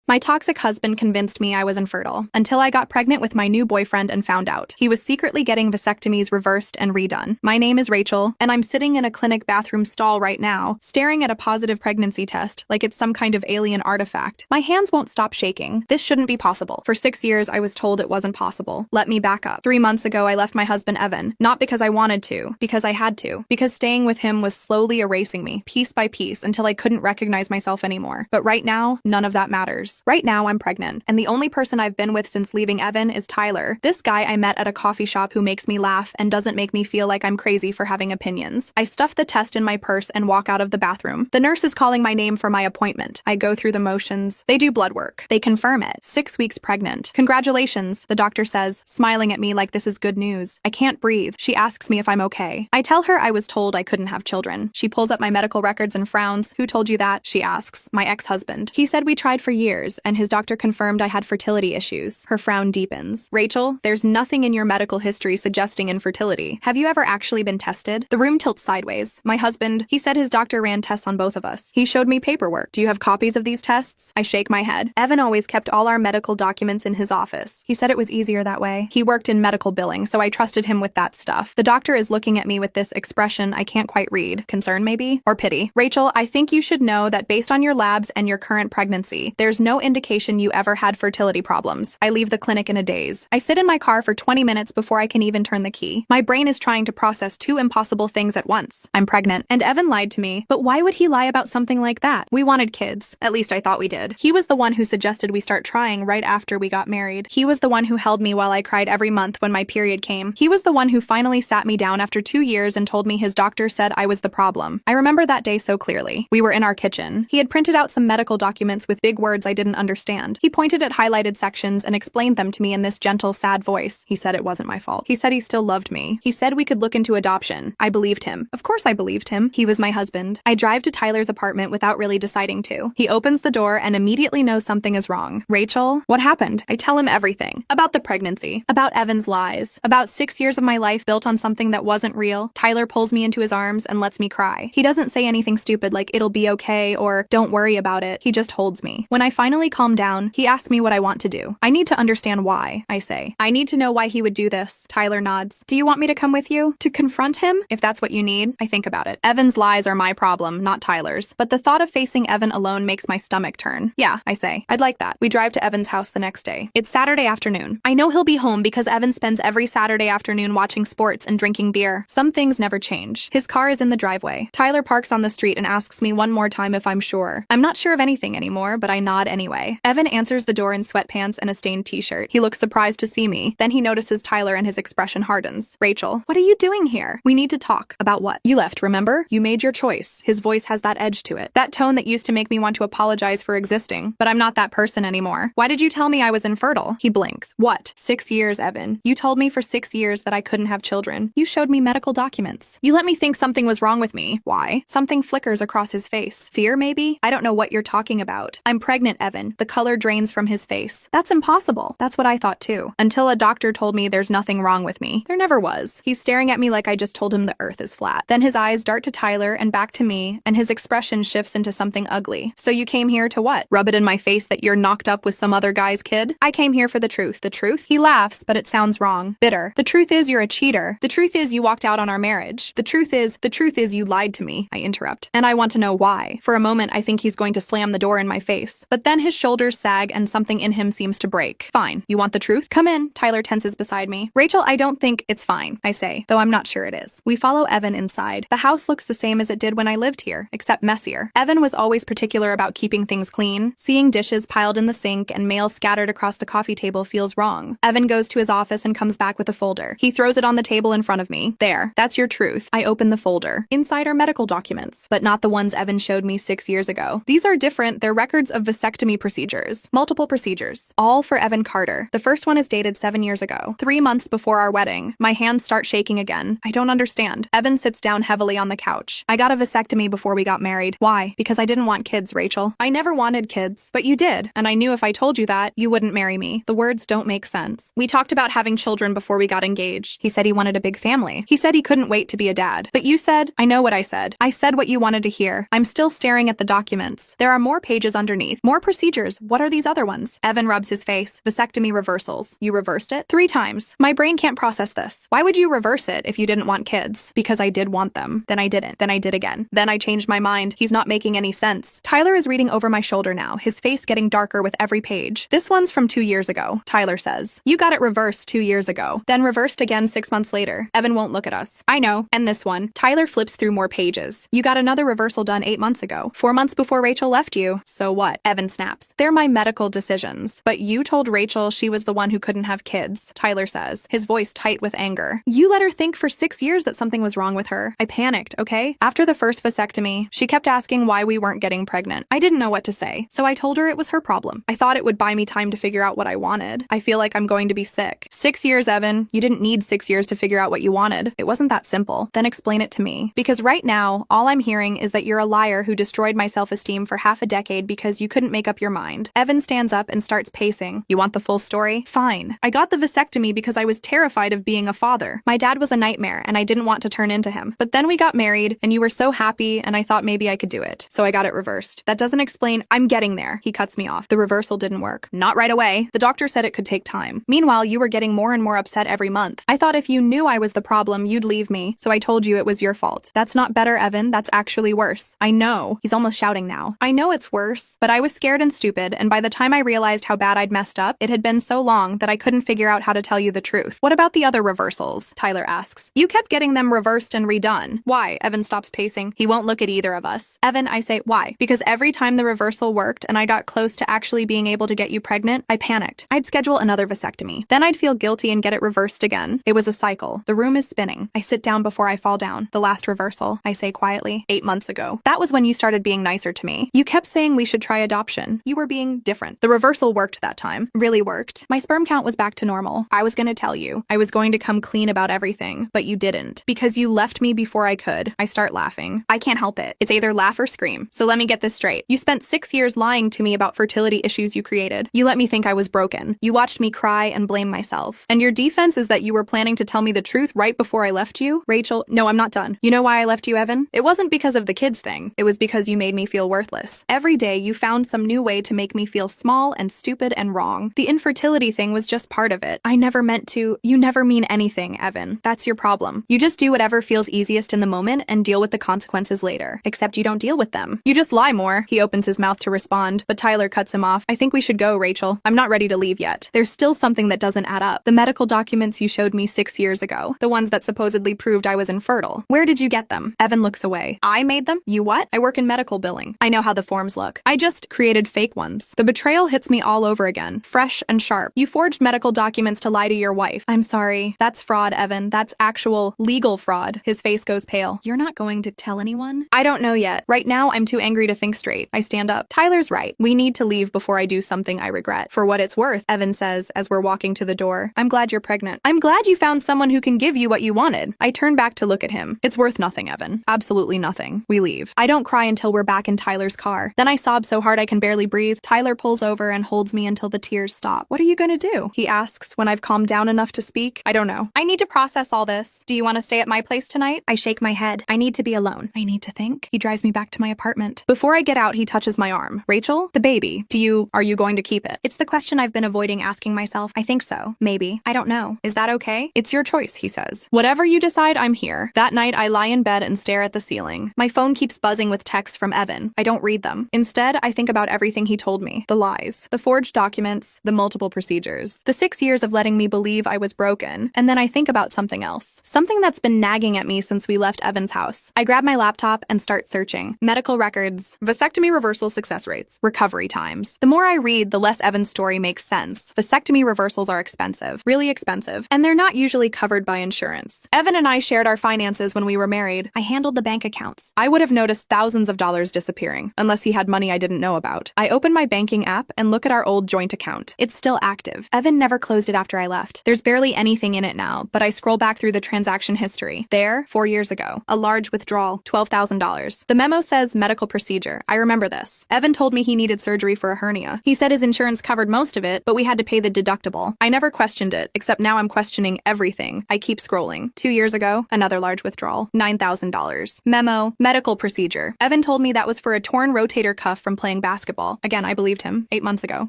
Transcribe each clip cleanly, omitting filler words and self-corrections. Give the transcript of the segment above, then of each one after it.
My toxic husband convinced me I was infertile, until I got pregnant with my new boyfriend and found out. He was secretly getting vasectomies reversed and redone. My name is Rachel, and I'm sitting in a clinic bathroom stall right now, staring at a positive pregnancy test like it's some kind of alien artifact. My hands won't stop shaking. This shouldn't be possible. For 6 years, I was told it wasn't possible. Let me back up. 3 months ago, I left my husband Evan, not because I wanted to, because I had to, because staying with him was slowly erasing me, piece by piece, until I couldn't recognize myself anymore. But right now, none of that matters. Right now, I'm pregnant, and the only person I've been with since leaving Evan is Tyler, this guy I met at a coffee shop who makes me laugh and doesn't make me feel like I'm crazy for having opinions. I stuff the test in my purse and walk out of the bathroom. The nurse is calling my name for my appointment. I go through the motions. They do blood work. They confirm it. 6 weeks pregnant. Congratulations, the doctor says, smiling at me like this is good news. I can't breathe. She asks me if I'm okay. I tell her I was told I couldn't have children. She pulls up my medical records and frowns. Who told you that? She asks. My ex-husband. He said we tried for years, and his doctor confirmed I had fertility issues. Her frown deepens. Rachel, there's nothing in your medical history suggesting infertility. Have you ever actually been tested? The room tilts sideways. My husband, he said his doctor ran tests on both of us. He showed me paperwork. Do you have copies of these tests? I shake my head. Evan always kept all our medical documents in his office. He said it was easier that way. He worked in medical billing, so I trusted him with that stuff. The doctor is looking at me with this expression I can't quite read. Concern, maybe? Or pity. Rachel, I think you should know that based on your labs and your current pregnancy, there's no indication you ever had fertility problems. I leave the clinic in a daze. I sit in my car for 20 minutes before I can even turn the key. My brain is trying to process 2 impossible things at once. I'm pregnant, and Evan lied to me, but why would he lie about something like that? We wanted kids. At least I thought we did. He was the one who suggested we start trying right after we got married. He was the one who held me while I cried every month when my period came. He was the one who finally sat me down after 2 years and told me his doctor said I was the problem. I remember that day so clearly. We were in our kitchen. He had printed out some medical documents with big words I didn't understand. He pointed at highlighted sections and explained them to me in this gentle, sad voice. He said it wasn't my fault. He said he still loved me. He said we could look into adoption. I believed him. Of course I believed him. He was my husband. I drive to Tyler's apartment without really deciding to. He opens the door and immediately knows something is wrong. Rachel, what happened? I tell him everything. About the pregnancy. About Evan's lies. About 6 years of my life built on something that wasn't real. Tyler pulls me into his arms and lets me cry. He doesn't say anything stupid like it'll be okay or don't worry about it. He just holds me. When I finally calm down, he asks me what I want to do. I need to understand why, I say. I need to know why he would do this. Tyler nods. Do you want me to come with you? To confront him? If that's what you need, I think about it. Evan's lies are my problem, not Tyler's. But the thought of facing Evan alone makes my stomach turn. Yeah, I say. I'd like that. We drive to Evan's house the next day. It's Saturday afternoon. I know he'll be home because Evan spends every Saturday afternoon watching sports and drinking beer. Some things never change. His car is in the driveway. Tyler parks on the street and asks me one more time if I'm sure. I'm not sure of anything anymore, but I nod anyway. Evan answers the door in sweatpants and a stained t-shirt. He looks surprised to see me. Then he notices Tyler and his expression hardens. Rachel, what are you doing here? We need to talk. About what? You left, remember? You made your choice. His voice has that edge to it. That tone that used to make me want to apologize for existing. But I'm not that person anymore. Why did you tell me I was infertile? He blinks. What? 6 years, Evan. You told me for 6 years that I couldn't have children. You showed me medical documents. You let me think something was wrong with me. Why? Something flickers across his face. Fear, maybe? I don't know what you're talking about. I'm pregnant, Evan. The color drains from his face. That's impossible. That's what I thought too. Until a doctor told me there's nothing wrong with me. There never was. He's staring at me like I just told him the earth is flat. Then his eyes dart to Tyler and back to me, and his expression shifts into something ugly. So you came here to what? Rub it in my face that you're knocked up with some other guy's kid? I came here for the truth. The truth? He laughs, but it sounds wrong. Bitter. The truth is you're a cheater. The truth is you walked out on our marriage. The truth is you lied to me. I interrupt. And I want to know why. For a moment, I think he's going to slam the door in my face. But then his shoulders sag and something in him seems to break. Fine. You want the truth? Come in. Tyler tenses beside me. Rachel, I don't think it's fine, I say, though I'm not sure it is. We follow Evan inside. The house looks the same as it did when I lived here, except messier. Evan was always particular about keeping things clean. Seeing dishes piled in the sink and mail scattered across the coffee table feels wrong. Evan goes to his office and comes back with a folder. He throws it on the table in front of me. There. That's your truth. I open the folder. Inside are medical documents, but not the ones Evan showed me 6 years ago. These are different. They're records of vasectomy procedures. Multiple procedures. All for Evan Carter. The first one is dated 7 years ago. 3 months before our wedding. My hands start shaking again. I don't understand. Evan sits down heavily on the couch. I got a vasectomy before we got married. Why? Because I didn't want kids, Rachel. I never wanted kids. But you did. And I knew if I told you that, you wouldn't marry me. The words don't make sense. We talked about having children before we got engaged. He said he wanted a big family. He said he couldn't wait to be a dad. But you said, I know what I said. I said what you wanted to hear. I'm still staring at the documents. There are more pages underneath. More procedures. What are these other ones? Evan rubs his face. Vasectomy reversals. You reversed it? 3 times. My brain can't process this. Why would you reverse it if you didn't want kids? Because I did want them. Then I didn't. Then I did again. Then I changed my mind. He's not making any sense. Tyler is reading over my shoulder now, his face getting darker with every page. This one's from 2 years ago, Tyler says. You got it reversed 2 years ago. Then reversed again 6 months later. Evan won't look at us. I know. And this one. Tyler flips through more pages. You got another reversal done 8 months ago. 4 months before Rachel left you. So what? Evan snaps. They're my medical decisions. But you told Rachel she was the one who couldn't have kids, Tyler says, his voice tight with anger. You let her think for 6 years that something was wrong with her. I panicked, okay? After the first vasectomy, she kept asking why we weren't getting pregnant. I didn't know what to say, so I told her it was her problem. I thought it would buy me time to figure out what I wanted. I feel like I'm going to be sick. 6 years, Evan. You didn't need 6 years to figure out what you wanted. It wasn't that simple. Then explain it to me. Because right now, all I'm hearing is that you're a liar who destroyed my self-esteem for half a decade because you couldn't make up your mind. Evan stands up and starts pacing. You want the full story? Fine. I got the vasectomy because I was terrified of being a father. My dad was a nightmare and I didn't want to turn into him. But then we got married and you were so happy and I thought maybe I could do it. So I got it reversed. That doesn't explain. I'm getting there. He cuts me off. The reversal didn't work. Not right away. The doctor said it could take time. Meanwhile, you were getting more and more upset every month. I thought if you knew I was the problem, you'd leave me. So I told you it was your fault. That's not better, Evan. That's actually worse. I know. He's almost shouting now. I know it's worse, but I was scared and stupid, and by the time I realized how bad I'd messed up, it had been so long that I couldn't figure out how to tell you the truth. What about the other reversals? Tyler asks. You kept getting them reversed and redone. Why? Evan stops pacing. He won't look at either of us. Evan, I say, why? Because every time the reversal worked and I got close to actually being able to get you pregnant, I panicked. I'd schedule another vasectomy. Then I'd feel guilty and get it reversed again. It was a cycle. The room is spinning. I sit down before I fall down. The last reversal, I say quietly, 8 months ago. That was when you started being nicer to me. You kept saying we should try adoption. You were being different. The reversal worked that time. Really worked. My sperm count was back to normal. I was going to tell you. I was going to come clean about everything, but you didn't. Because you left me before I could. I start laughing. I can't help it. It's either laugh or scream. So let me get this straight. You spent 6 years lying to me about fertility issues you created. You let me think I was broken. You watched me cry and blame myself. And your defense is that you were planning to tell me the truth right before I left you? Rachel, no, I'm not done. You know why I left you, Evan? It wasn't because of the kids thing. It was because you made me feel worthless. Every day you found some new way to make me feel small and stupid and wrong. The infertility thing was just part of it. I never meant to. You never mean anything, Evan. That's your problem. You just do whatever feels easiest in the moment and deal with the consequences later. Except you don't deal with them. You just lie more. He opens his mouth to respond, but Tyler cuts him off. I think we should go, Rachel. I'm not ready to leave yet. There's still something that doesn't add up. The medical documents you showed me 6 years ago. The ones that supposedly proved I was infertile. Where did you get them? Evan looks away. I made them? You what? I work in medical billing. I know how the forms look. I just created fake ones. The betrayal hits me all over again. Fresh and sharp. You forged medical documents to lie to your wife. I'm sorry. That's fraud, Evan. That's actual legal fraud. His face goes pale. You're not going to tell anyone? I don't know yet. Right now, I'm too angry to think straight. I stand up. Tyler's right. We need to leave before I do something I regret. For what it's worth, Evan says as we're walking to the door. I'm glad you're pregnant. I'm glad you found someone who can give you what you wanted. I turn back to look at him. It's worth nothing, Evan. Absolutely nothing. We leave. I don't cry until we're back in Tyler's car. Then I sob so hard I can barely breathe. Tyler pulls over and holds me until the tears stop. What are you gonna do? He asks when I've calmed down enough to speak. I don't know. I need to process all this. Do you want to stay at my place tonight? I shake my head. I need to be alone. I need to think. He drives me back to my apartment. Before I get out, he touches my arm. Rachel, the baby. Are you going to keep it? It's the question I've been avoiding asking myself. I think so. Maybe. I don't know. Is that okay? It's your choice, he says. Whatever you decide, I'm here. That night, I lie in bed and stare at the ceiling. My phone keeps buzzing with texts from Evan. I don't read them. Instead, I think about everything he told me. The lies. The forged documents. The multiple procedures. The 6 years of letting me believe I was broken. And then I think about something else. Something that's been nagging at me since we left Evan's house. I grab my laptop and start searching. Medical records. Vasectomy reversal success rates. Recovery times. The more I read, the less Evan's story makes sense. Vasectomy reversals are expensive. Really expensive. And they're not usually covered by insurance. Evan and I shared our finances when we were married. I handled the bank accounts. I would have noticed thousands of dollars disappearing, unless he had money I didn't know about. I open my banking app and look at our old joint account. It's still active. Evan never closed it after I left. There's barely anything in it now, but I scroll back through the transaction history. There, 4 years ago, a large withdrawal, $12,000. The memo says medical procedure. I remember this. Evan told me he needed surgery for a hernia. He said his insurance covered most of it, but we had to pay the deductible. I never questioned it, except now I'm questioning everything. I keep scrolling. 2 years ago, another large withdrawal, $9,000. Memo, medical procedure. Evan told me that was for a torn rotator cuff from playing basketball. all. Again, I believed him 8 months ago.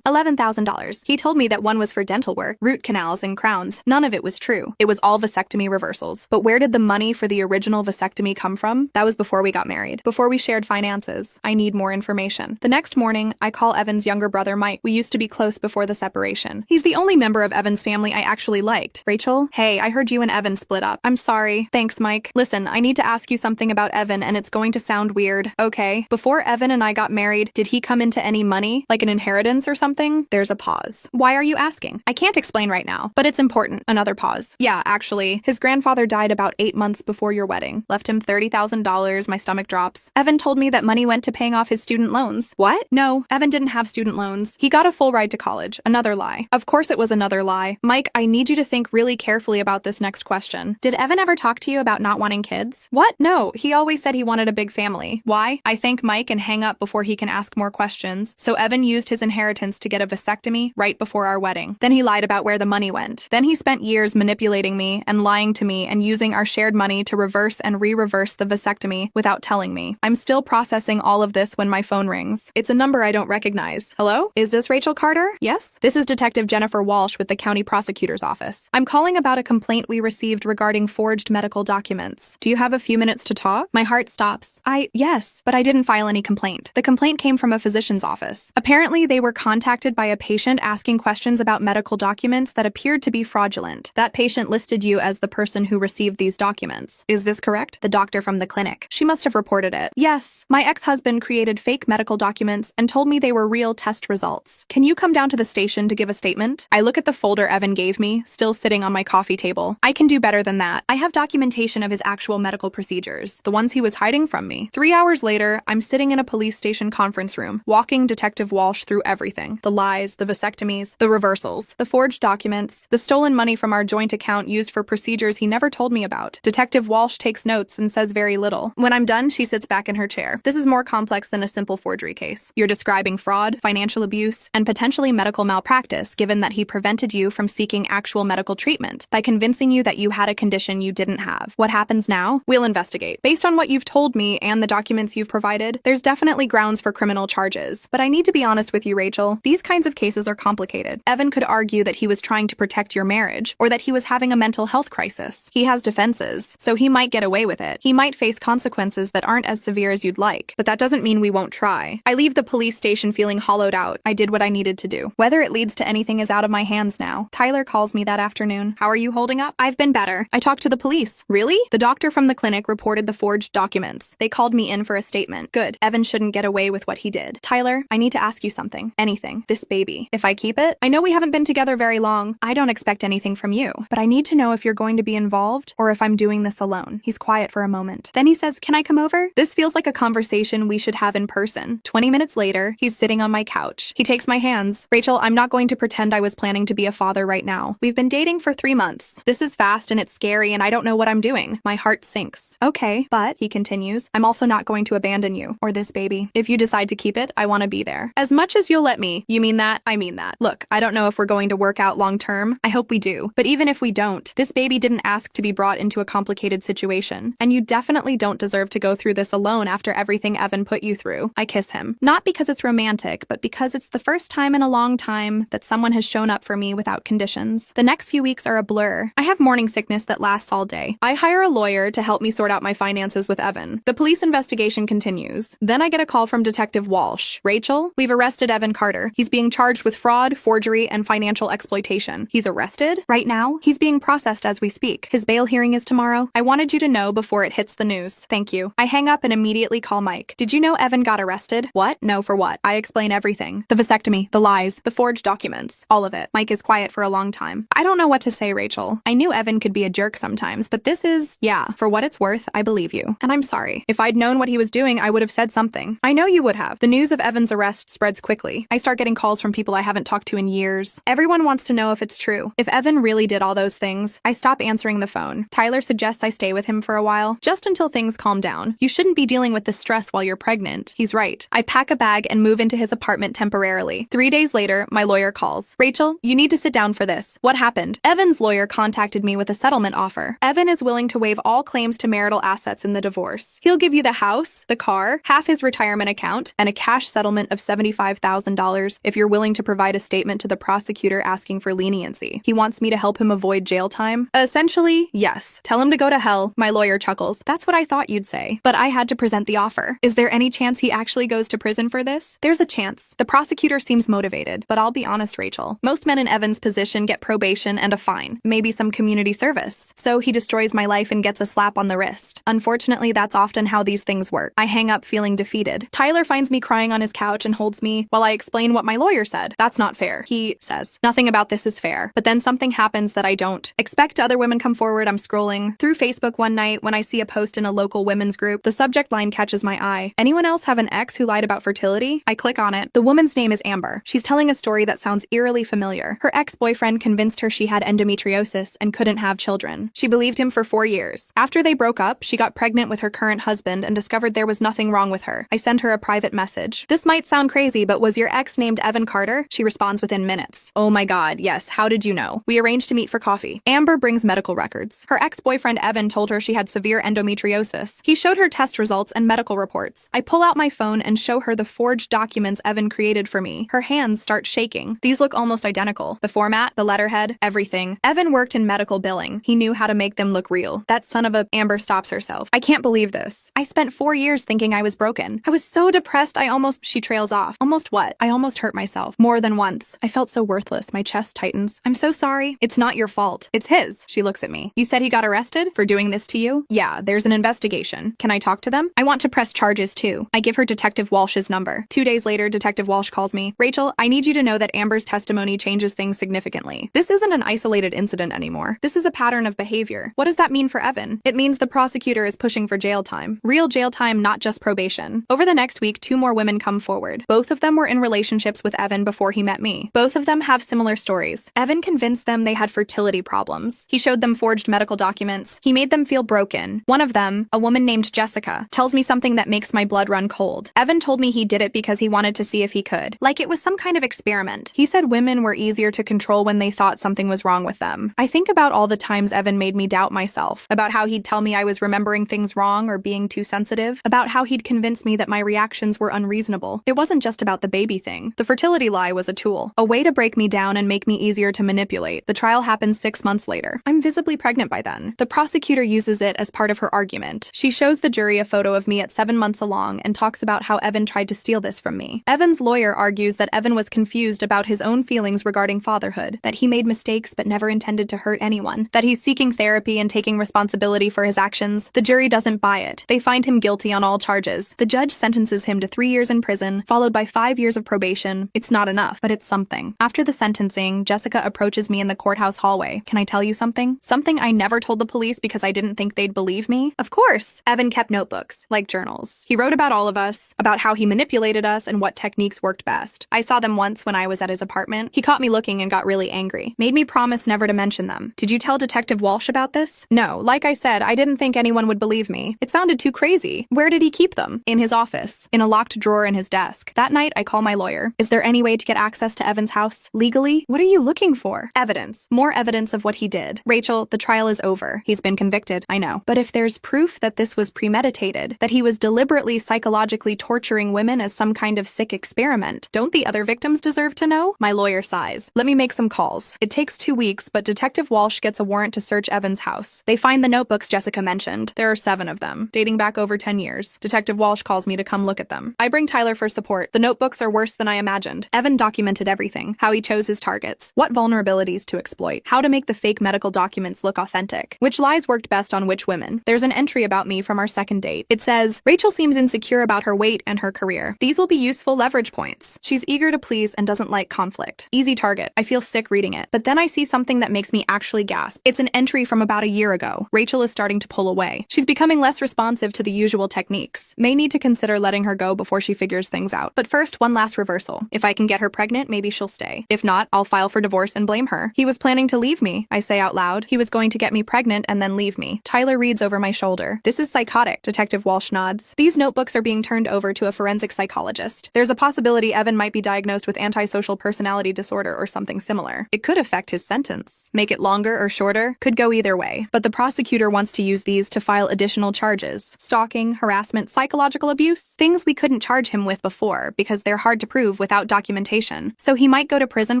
$11,000. He told me that one was for dental work, root canals, and crowns. None of it was true. It was all vasectomy reversals. But where did the money for the original vasectomy come from? That was before we got married. Before we shared finances. I need more information. The next morning, I call Evan's younger brother, Mike. We used to be close before the separation. He's the only member of Evan's family I actually liked. Rachel? Hey, I heard you and Evan split up. I'm sorry. Thanks, Mike. Listen, I need to ask you something about Evan, and it's going to sound weird. Okay. Before Evan and I got married, did he come into any money? Like an inheritance or something? There's a pause. Why are you asking? I can't explain right now, but it's important. Another pause. Yeah, actually, his grandfather died about 8 months before your wedding. Left him $30,000. My stomach drops. Evan told me that money went to paying off his student loans. What? No, Evan didn't have student loans. He got a full ride to college. Another lie. Of course it was another lie. Mike, I need you to think really carefully about this next question. Did Evan ever talk to you about not wanting kids? What? No, he always said he wanted a big family. Why? I thank Mike and hang up before he can ask more questions. So Evan used his inheritance to get a vasectomy right before our wedding. Then he lied about where the money went. Then he spent years manipulating me and lying to me and using our shared money to reverse and re-reverse the vasectomy without telling me. I'm still processing all of this when my phone rings. It's a number I don't recognize. Hello? Is this Rachel Carter? Yes? This is Detective Jennifer Walsh with the County Prosecutor's Office. I'm calling about a complaint we received regarding forged medical documents. Do you have a few minutes to talk? My heart stops. Yes, but I didn't file any complaint. The complaint came from a physician's office. Apparently, they were contacted by a patient asking questions about medical documents that appeared to be fraudulent. That patient listed you as the person who received these documents. Is this correct? The doctor from the clinic. She must have reported it. Yes, my ex-husband created fake medical documents and told me they were real test results. Can you come down to the station to give a statement? I look at the folder Evan gave me, still sitting on my coffee table. I can do better than that. I have documentation of his actual medical procedures, the ones he was hiding from me. 3 hours later, I'm sitting in a police station conference room, walking Detective Walsh through everything. The lies, the vasectomies, the reversals, the forged documents, the stolen money from our joint account used for procedures he never told me about. Detective Walsh takes notes and says very little. When I'm done, she sits back in her chair. This is more complex than a simple forgery case. You're describing fraud, financial abuse, and potentially medical malpractice, given that he prevented you from seeking actual medical treatment by convincing you that you had a condition you didn't have. What happens now? We'll investigate. Based on what you've told me and the documents you've provided, there's definitely grounds for criminal charges. But I need to be honest with you, Rachel. These kinds of cases are complicated. Evan could argue that he was trying to protect your marriage, or that he was having a mental health crisis. He has defenses, so he might get away with it. He might face consequences that aren't as severe as you'd like, but that doesn't mean we won't try. I leave the police station feeling hollowed out. I did what I needed to do. Whether it leads to anything is out of my hands now. Tyler calls me that afternoon. How are you holding up? I've been better. I talked to the police. Really? The doctor from the clinic reported the forged documents. They called me in for a statement. Good. Evan shouldn't get away with what he did. Tyler, I need to ask you something. Anything. This baby. If I keep it, I know we haven't been together very long. I don't expect anything from you, but I need to know if you're going to be involved or if I'm doing this alone. He's quiet for a moment. Then he says, "Can I come over?" This feels like a conversation we should have in person. 20 minutes later, he's sitting on my couch. He takes my hands. Rachel, I'm not going to pretend I was planning to be a father right now. We've been dating for 3 months. This is fast and it's scary and I don't know what I'm doing. My heart sinks. Okay, but, he continues, I'm also not going to abandon you or this baby. If you decide to keep it, I want to be there. As much as you'll let me. You mean that? I mean that. Look, I don't know if we're going to work out long term. I hope we do. But even if we don't, this baby didn't ask to be brought into a complicated situation. And you definitely don't deserve to go through this alone after everything Evan put you through. I kiss him. Not because it's romantic, but because it's the first time in a long time that someone has shown up for me without conditions. The next few weeks are a blur. I have morning sickness that lasts all day. I hire a lawyer to help me sort out my finances with Evan. The police investigation continues. Then I get a call from Detective Walsh. Rachel, we've arrested Evan Carter. He's being charged with fraud, forgery, and financial exploitation. He's arrested? Right now? He's being processed as we speak. His bail hearing is tomorrow. I wanted you to know before it hits the news. Thank you. I hang up and immediately call Mike. Did you know Evan got arrested? What? No, for what? I explain everything. The vasectomy, the lies, the forged documents, all of it. Mike is quiet for a long time. I don't know what to say, Rachel. I knew Evan could be a jerk sometimes, but this is, yeah, for what it's worth, I believe you. And I'm sorry. If I'd known what he was doing, I would have said something. I know you would have. The news of Evan's arrest spreads quickly. I start getting calls from people I haven't talked to in years. Everyone wants to know if it's true. If Evan really did all those things, I stop answering the phone. Tyler suggests I stay with him for a while, just until things calm down. You shouldn't be dealing with the stress while you're pregnant. He's right. I pack a bag and move into his apartment temporarily. 3 days later, my lawyer calls. Rachel, you need to sit down for this. What happened? Evan's lawyer contacted me with a settlement offer. Evan is willing to waive all claims to marital assets in the divorce. He'll give you the house, the car, half his retirement account, and a cash settlement settlement of $75,000 if you're willing to provide a statement to the prosecutor asking for leniency. He wants me to help him avoid jail time. Essentially, yes. Tell him to go to hell. My lawyer chuckles. That's what I thought you'd say. But I had to present the offer. Is there any chance he actually goes to prison for this? There's a chance. The prosecutor seems motivated, but I'll be honest, Rachel. Most men in Evan's position get probation and a fine, maybe some community service. So he destroys my life and gets a slap on the wrist. Unfortunately, that's often how these things work. I hang up feeling defeated. Tyler finds me crying on his couch and holds me while I explain what my lawyer said. That's not fair. He says, nothing about this is fair. But then something happens that I don't expect. Other women come forward. I'm scrolling through Facebook one night when I see a post in a local women's group. The subject line catches my eye. Anyone else have an ex who lied about fertility? I click on it. The woman's name is Amber. She's telling a story that sounds eerily familiar. Her ex-boyfriend convinced her she had endometriosis and couldn't have children. She believed him for 4 years. After they broke up, she got pregnant with her current husband and discovered there was nothing wrong with her. I sent her a private message. This might sound crazy, but was your ex named Evan Carter? She responds within minutes. Oh my god, yes, how did you know? We arranged to meet for coffee. Amber brings medical records. Her ex-boyfriend Evan told her she had severe endometriosis. He showed her test results and medical reports. I pull out my phone and show her the forged documents Evan created for me. Her hands start shaking. These look almost identical. The format, the letterhead, everything. Evan worked in medical billing. He knew how to make them look real. That son of a... Amber stops herself. I can't believe this. I spent 4 years thinking I was broken. I was so depressed I almost... She trails off. Almost what? I almost hurt myself. More than once. I felt so worthless. My chest tightens. I'm so sorry. It's not your fault. It's his. She looks at me. You said he got arrested for doing this to you? Yeah, there's an investigation. Can I talk to them? I want to press charges too. I give her Detective Walsh's number. 2 days later, Detective Walsh calls me. Rachel, I need you to know that Amber's testimony changes things significantly. This isn't an isolated incident anymore. This is a pattern of behavior. What does that mean for Evan? It means the prosecutor is pushing for jail time. Real jail time, not just probation. Over the next week, 2 more women come forward. Both of them were in relationships with Evan before he met me. Both of them have similar stories. Evan convinced them they had fertility problems. He showed them forged medical documents. He made them feel broken. One of them, a woman named Jessica, tells me something that makes my blood run cold. Evan told me he did it because he wanted to see if he could. Like it was some kind of experiment. He said women were easier to control when they thought something was wrong with them. I think about all the times Evan made me doubt myself, about how he'd tell me I was remembering things wrong or being too sensitive, about how he'd convince me that my reactions were unreasonable. It wasn't just about the baby thing. The fertility lie was a tool, a way to break me down and make me easier to manipulate. The trial happens 6 months later. I'm visibly pregnant by then. The prosecutor uses it as part of her argument. She shows the jury a photo of me at 7 months along and talks about how Evan tried to steal this from me. Evan's lawyer argues that Evan was confused about his own feelings regarding fatherhood, that he made mistakes but never intended to hurt anyone, that he's seeking therapy and taking responsibility for his actions. The jury doesn't buy it. They find him guilty on all charges. The judge sentences him to 3 years in prison, followed by 5 years of probation. It's not enough, but it's something. After the sentencing, Jessica approaches me in the courthouse hallway. Can I tell you something? Something I never told the police because I didn't think they'd believe me? Of course! Evan kept notebooks, like journals. He wrote about all of us, about how he manipulated us and what techniques worked best. I saw them once when I was at his apartment. He caught me looking and got really angry. Made me promise never to mention them. Did you tell Detective Walsh about this? No, like I said, I didn't think anyone would believe me. It sounded too crazy. Where did he keep them? In his office, in a locked drawer in his desk. That night, I call my lawyer. Is there any way to get access to Evan's house? Legally? What are you looking for? Evidence. More evidence of what he did. Rachel, the trial is over. He's been convicted. I know. But if there's proof that this was premeditated, that he was deliberately psychologically torturing women as some kind of sick experiment, don't the other victims deserve to know? My lawyer sighs. Let me make some calls. It takes 2 weeks, but Detective Walsh gets a warrant to search Evan's house. They find the notebooks Jessica mentioned. There are 7 of them, dating back over 10 years. Detective Walsh calls me to come look at them. I bring Tyler for support. The notebooks are worse than I imagined. Evan documented everything, how he chose his targets, what vulnerabilities to exploit, how to make the fake medical documents look authentic, which lies worked best on which women. There's an entry about me from our second date. It says, Rachel seems insecure about her weight and her career. These will be useful leverage points. She's eager to please and doesn't like conflict. Easy target. I feel sick reading it. But then I see something that makes me actually gasp. It's an entry from about a year ago. Rachel is starting to pull away. She's becoming less responsive to the usual techniques. May need to consider letting her go before she figures things out. But first, one last reversal. If I can get her pregnant, maybe she'll stay. If not, I'll file for divorce and blame her. He was planning to leave me, I say out loud. He was going to get me pregnant and then leave me. Tyler reads over my shoulder. This is psychotic, Detective Walsh nods. These notebooks are being turned over to a forensic psychologist. There's a possibility Evan might be diagnosed with antisocial personality disorder or something similar. It could affect his sentence. Make it longer or shorter, could go either way. But the prosecutor wants to use these to file additional charges. Stalking, harassment, psychological abuse, things we couldn't charge him with with before because they're hard to prove without documentation. So he might go to prison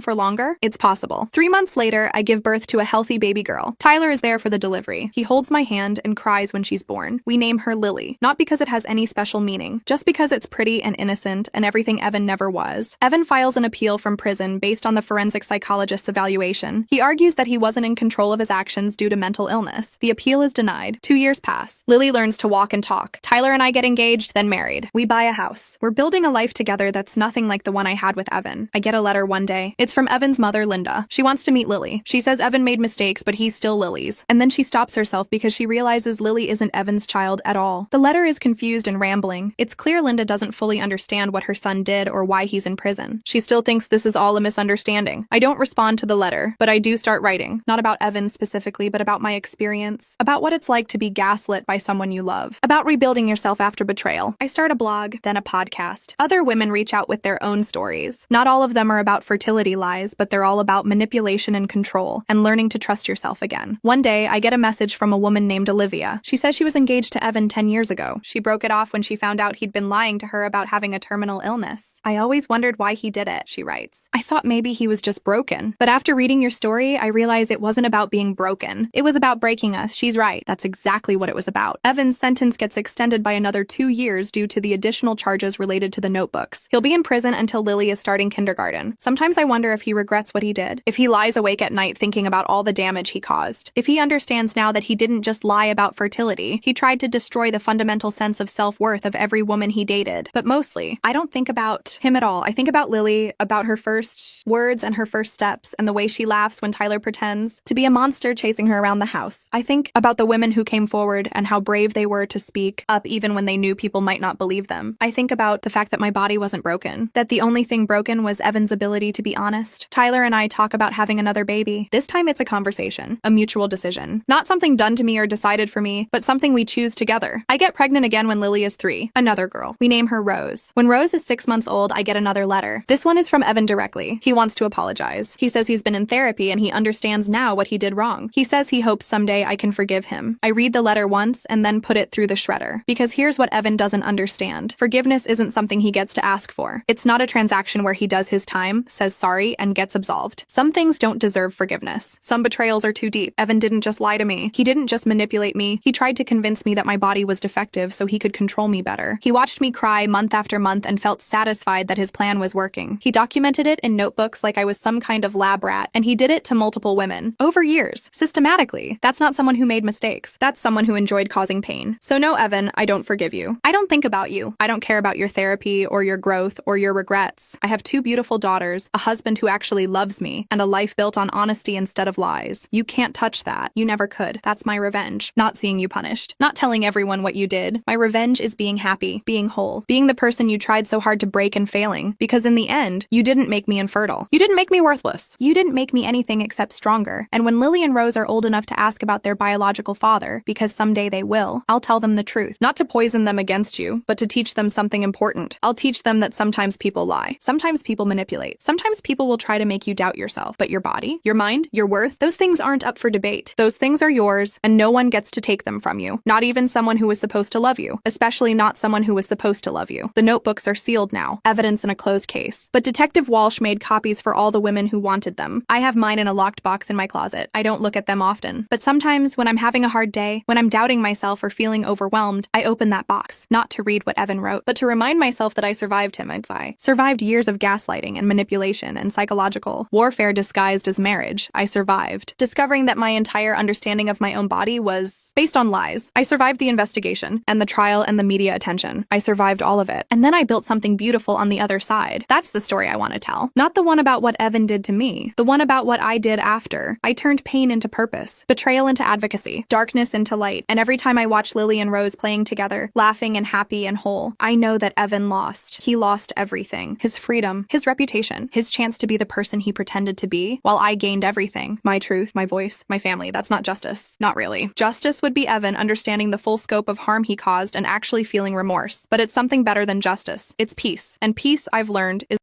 for longer? It's possible. 3 months later, I give birth to a healthy baby girl. Tyler is there for the delivery. He holds my hand and cries when she's born. We name her Lily, not because it has any special meaning, just because it's pretty and innocent and everything Evan never was. Evan files an appeal from prison based on the forensic psychologist's evaluation. He argues that he wasn't in control of his actions due to mental illness. The appeal is denied. 2 years pass. Lily learns to walk and talk. Tyler and I get engaged, then married. We buy a house. We're building a life together that's nothing like the one I had with Evan. I get a letter one day. It's from Evan's mother, Linda. She wants to meet Lily. She says Evan made mistakes, but he's still Lily's. And then she stops herself because she realizes Lily isn't Evan's child at all. The letter is confused and rambling. It's clear Linda doesn't fully understand what her son did or why he's in prison. She still thinks this is all a misunderstanding. I don't respond to the letter, but I do start writing. Not about Evan specifically, but about my experience. About what it's like to be gaslit by someone you love. About rebuilding yourself after betrayal. I start a blog, then a podcast. Other women reach out with their own stories. Not all of them are about fertility lies, but they're all about manipulation and control, and learning to trust yourself again. One day, I get a message from a woman named Olivia. She says she was engaged to Evan 10 years ago. She broke it off when she found out he'd been lying to her about having a terminal illness. I always wondered why he did it, she writes. I thought maybe he was just broken. But after reading your story, I realized it wasn't about being broken. It was about breaking us. She's right. That's exactly what it was about. Evan's sentence gets extended by another 2 years due to the additional charges related to the notebooks. He'll be in prison until Lily is starting kindergarten. Sometimes I wonder if he regrets what he did. If he lies awake at night thinking about all the damage he caused. If he understands now that he didn't just lie about fertility, he tried to destroy the fundamental sense of self-worth of every woman he dated. But mostly, I don't think about him at all. I think about Lily, about her first words and her first steps, and the way she laughs when Tyler pretends to be a monster chasing her around the house. I think about the women who came forward and how brave they were to speak up even when they knew people might not believe them. I think about the fact that my body wasn't broken, that the only thing broken was Evan's ability to be honest. Tyler and I talk about having another baby. This time it's a conversation, a mutual decision. Not something done to me or decided for me, but something we choose together. I get pregnant again when Lily is 3. Another girl. We name her Rose. When Rose is 6 months old, I get another letter. This one is from Evan directly. He wants to apologize. He says he's been in therapy and he understands now what he did wrong. He says he hopes someday I can forgive him. I read the letter once and then put it through the shredder. Because here's what Evan doesn't understand. Forgiveness isn't something he gets to ask for. It's not a transaction where he does his time, says sorry, and gets absolved. Some things don't deserve forgiveness. Some betrayals are too deep. Evan didn't just lie to me. He didn't just manipulate me. He tried to convince me that my body was defective so he could control me better. He watched me cry month after month and felt satisfied that his plan was working. He documented it in notebooks like I was some kind of lab rat, and he did it to multiple women. Over years. Systematically. That's not someone who made mistakes. That's someone who enjoyed causing pain. So no, Evan, I don't forgive you. I don't think about you. I don't care about your therapy or your growth or your regrets. I have 2 beautiful daughters, a husband who actually loves me, and a life built on honesty instead of lies. You can't touch that. You never could. That's my revenge. Not seeing you punished. Not telling everyone what you did. My revenge is being happy, being whole, being the person you tried so hard to break and failing, because in the end, you didn't make me infertile. You didn't make me worthless. You didn't make me anything except stronger. And when Lily and Rose are old enough to ask about their biological father, because someday they will, I'll tell them the truth. Not to poison them against you, but to teach them something important. I'll teach them that sometimes people lie. Sometimes people manipulate. Sometimes people will try to make you doubt yourself. But your body, your mind, your worth, those things aren't up for debate. Those things are yours, and no one gets to take them from you. Not even someone who was supposed to love you. Especially not someone who was supposed to love you. The notebooks are sealed now. Evidence in a closed case. But Detective Walsh made copies for all the women who wanted them. I have mine in a locked box in my closet. I don't look at them often. But sometimes when I'm having a hard day, when I'm doubting myself or feeling overwhelmed, I open that box. Not to read what Evan wrote, but to remind myself that I survived him. I survived years of gaslighting and manipulation and psychological warfare disguised as marriage. I survived. Discovering that my entire understanding of my own body was based on lies. I survived the investigation and the trial and the media attention. I survived all of it. And then I built something beautiful on the other side. That's the story I want to tell. Not the one about what Evan did to me. The one about what I did after. I turned pain into purpose, betrayal into advocacy, darkness into light. And every time I watch Lily and Rose playing together, laughing and happy and whole, I know that Evan lost. He lost everything. His freedom, his reputation, his chance to be the person he pretended to be, while I gained everything. My truth, my voice, my family. That's not justice. Not really. Justice would be Evan understanding the full scope of harm he caused and actually feeling remorse. But it's something better than justice. It's peace. And peace, I've learned, is